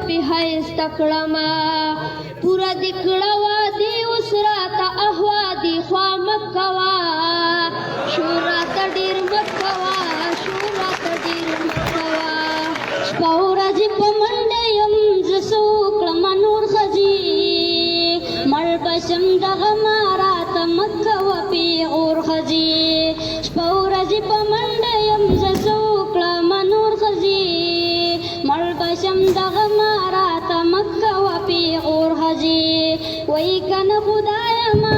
پی حیسته کړمه پوره دې کړه وادي اوس راته احوا دي خوا مه کوه شور راته ډېر مه کوه شور راته ډېر مه کوه شپه ورځې په منډه یم زه څه وکړمه نور ښځې مړ به شم دغه ما راته مه کوه پیغور ښځې شپه ورځې په منډه یم زه څه وکړمه نور ښځې مړ به شم دغه ما راته مه کوه پیغور ښځې وایي که نه خدایه ما